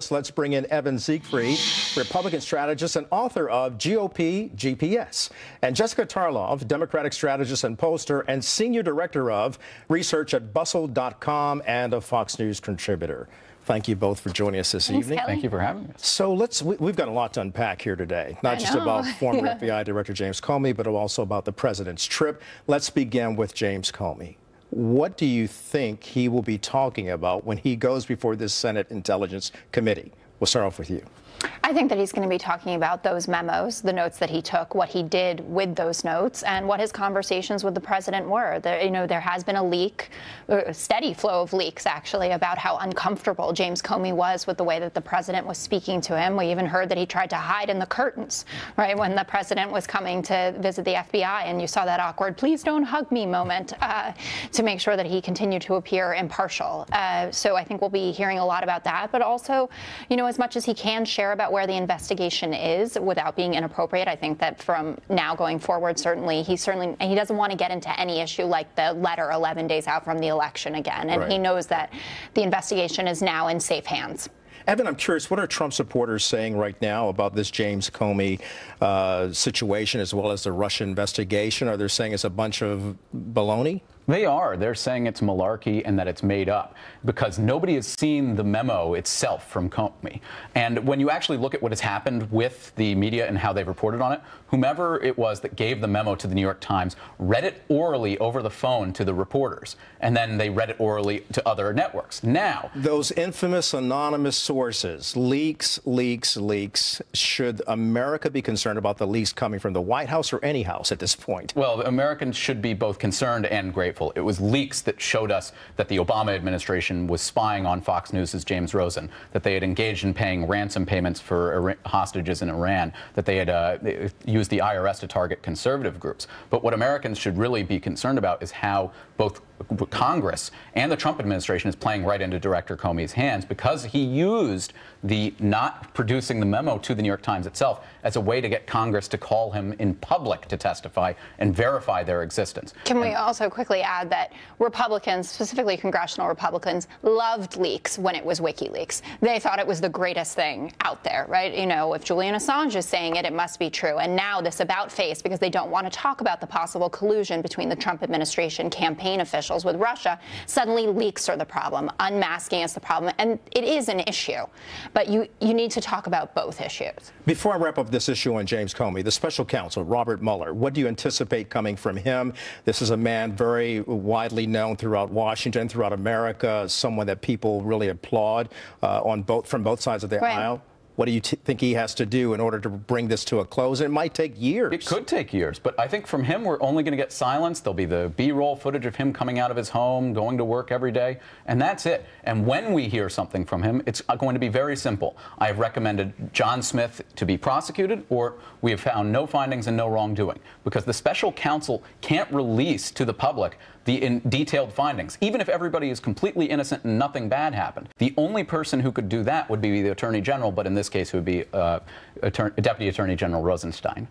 Let's bring in Evan Siegfried, Republican strategist and author of GOP GPS, and Jessica Tarlov, Democratic strategist and pollster and senior director of research at bustle.com and a Fox News contributor. Thank you both for joining us this evening. Thank you for having us. So we've got a lot to unpack here today, not just about former FBI Director James Comey, but also about the president's trip. Let's begin with James Comey. What do you think he will be talking about when he goes before this Senate Intelligence Committee? We'll start off with you. I think that he's going to be talking about those memos, the notes that he took, what he did with those notes, and what his conversations with the president were. There has been a leak, a steady flow of leaks, actually, about how uncomfortable James Comey was with the way that the president was speaking to him. We even heard that he tried to hide in the curtains, right, when the president was coming to visit the FBI, and you saw that awkward, please don't hug me moment to make sure that he continued to appear impartial. So I think we'll be hearing a lot about that, but also, as much as he can share about where the investigation is without being inappropriate. I think that from now going forward, certainly he doesn't want to get into any issue like the letter 11 days out from the election again. And He knows that the investigation is now in safe hands. Evan, I'm curious, what are Trump supporters saying right now about this James Comey situation as well as the Russia investigation? Are they saying it's a bunch of baloney? They are. They're saying it's malarkey and that it's made up because nobody has seen the memo itself from Comey. And when you actually look at what has happened with the media and how they've reported on it, whomever it was that gave the memo to the New York Times read it orally over the phone to the reporters, and then they read it orally to other networks. Now, those infamous anonymous sources, leaks. Should America be concerned about the leaks coming from the White House or any house at this point? Well, Americans should be both concerned and grateful. It was leaks that showed us that the Obama administration was spying on Fox News' James Rosen, that they had engaged in paying ransom payments for hostages in Iran, that they had used the IRS to target conservative groups. But what Americans should really be concerned about is how both Congress and the Trump administration is playing right into Director Comey's hands because he used the not producing the memo to the New York Times itself as a way to get Congress to call him in public to testify and verify their existence. Can we also quickly add that Republicans, specifically congressional Republicans, loved leaks when it was WikiLeaks. They thought it was the greatest thing out there, right? If Julian Assange is saying it, it must be true. And now this about face, because they don't want to talk about the possible collusion between the Trump administration campaign officials with Russia, suddenly leaks are the problem. Unmasking is the problem. And it is an issue. But you need to talk about both issues. Before I wrap up this issue on James Comey, the special counsel, Robert Mueller, what do you anticipate coming from him? This is a man very widely known throughout Washington, throughout America, someone that people really applaud from both sides of the aisle. What do you think he has to do in order to bring this to a close? It might take years. It could take years, but I think from him, we're only going to get silence. There'll be the B-roll footage of him coming out of his home, going to work every day, and that's it. And when we hear something from him, it's going to be very simple. I have recommended John Smith to be prosecuted, or we have found no findings and no wrongdoing, because the special counsel can't release to the public the detailed findings, even if everybody is completely innocent and nothing bad happened. The only person who could do that would be the Attorney General, but in this case it would be Deputy Attorney General Rosenstein.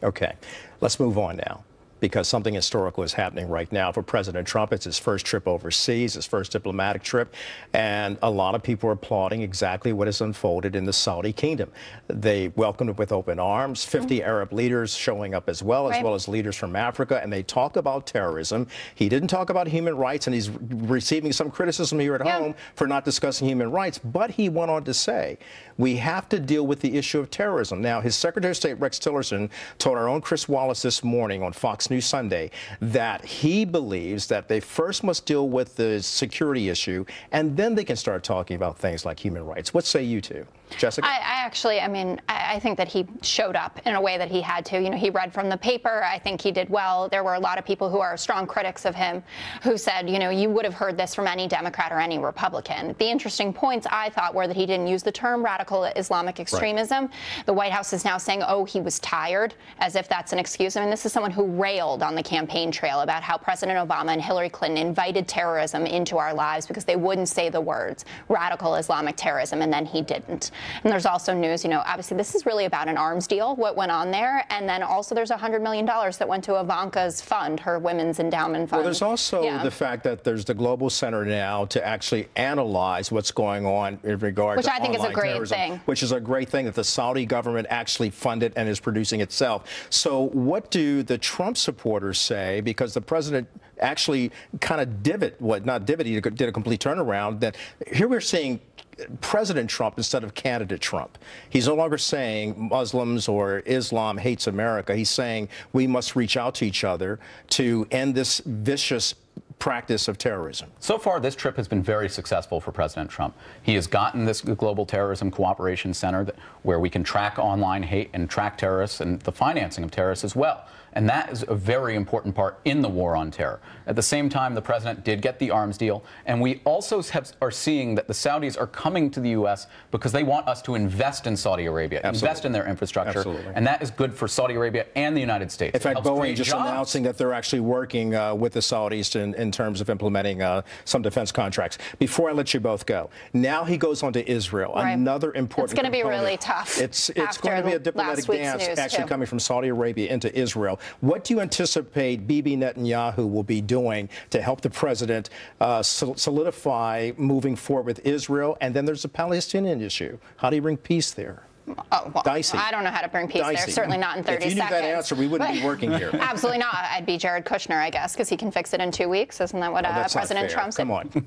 Okay, let's move on now, because something historical is happening right now for President Trump. It's his first trip overseas, his first diplomatic trip, and a lot of people are applauding exactly what has unfolded in the Saudi kingdom. They welcomed him with open arms, 50 Arab leaders showing up as well as leaders from Africa, and they talk about terrorism. He didn't talk about human rights, and he's receiving some criticism here at home for not discussing human rights, but he went on to say, we have to deal with the issue of terrorism. Now, his Secretary of State, Rex Tillerson, told our own Chris Wallace this morning on Fox News Sunday that he believes that they first must deal with the security issue, and then they can start talking about things like human rights. What say you two? Jessica? I think that he showed up in a way that he had to. He read from the paper. I think he did well. There were a lot of people who are strong critics of him who said, you would have heard this from any Democrat or any Republican. The interesting points, I thought, were that he didn't use the term radical Islamic extremism. Right. The White House is now saying, oh, he was tired, as if that's an excuse. I mean, this is someone who railed on the campaign trail about how President Obama and Hillary Clinton invited terrorism into our lives because they wouldn't say the words radical Islamic terrorism, and then he didn't. And there's also some news. You know, obviously this is really about an arms deal, what went on there, and then also there's $100 million that went to Ivanka's fund, her women's endowment fund. Well, there's also the fact that there's the Global Center now to actually analyze what's going on in regard to I think is a great terrorism, thing. which is a great thing that the Saudi government actually funded and is producing itself. So what do the Trump supporters say? Because the president actually kind of he did a complete turnaround. That here we're seeing President Trump instead of candidate Trump. He's no longer saying Muslims or Islam hates America. He's saying we must reach out to each other to end this vicious practice of terrorism. So far, this trip has been very successful for President Trump. He has gotten this Global Terrorism Cooperation Center where we can track online hate and track terrorists and the financing of terrorists as well. And that is a very important part in the war on terror. At the same time, the president did get the arms deal. And we also are seeing that the Saudis are coming to the U.S. because they want us to invest in Saudi Arabia, invest in their infrastructure. And that is good for Saudi Arabia and the United States. In fact, Boeing just announcing that they're actually working with the Saudis in terms of implementing some defense contracts. Before I let you both go, now he goes on to Israel, another important It's going to be really tough. It's going to be a diplomatic dance actually coming from Saudi Arabia into Israel. What do you anticipate Bibi Netanyahu will be doing to help the president solidify moving forward with Israel? And then there's the Palestinian issue. How do you bring peace there? Oh, well, dicey. I don't know how to bring peace there. Certainly not in 30 seconds. If you knew that answer, we wouldn't be working here. Absolutely not. I'd be Jared Kushner, I guess, because he can fix it in 2 weeks. Isn't that what President Trump said? Come on.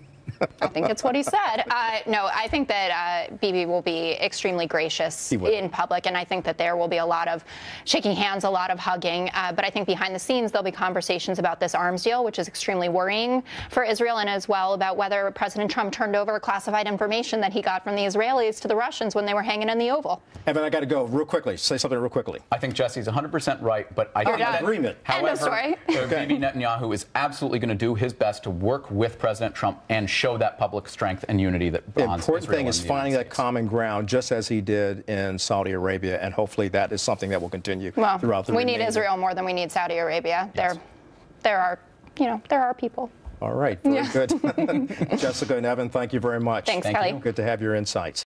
I think it's what he said. No, I think that Bibi will be extremely gracious in public, and I think that there will be a lot of shaking hands, a lot of hugging. But I think behind the scenes, there'll be conversations about this arms deal, which is extremely worrying for Israel, and as well about whether President Trump turned over classified information that he got from the Israelis to the Russians when they were hanging in the Oval. Evan, I got to go real quickly. Say something real quickly. I think Jesse's 100% right, but I think that agreement. However, Bibi Netanyahu is absolutely going to do his best to work with President Trump and show that public strength and unity that bonds Israel. The important Israel thing is finding that common ground, just as he did in Saudi Arabia, and hopefully that is something that will continue throughout the we need Israel more than we need Saudi Arabia. Yes. There are people. All right, very good. Jessica and Evan, thank you very much. Thanks, Kelly. Good to have your insights.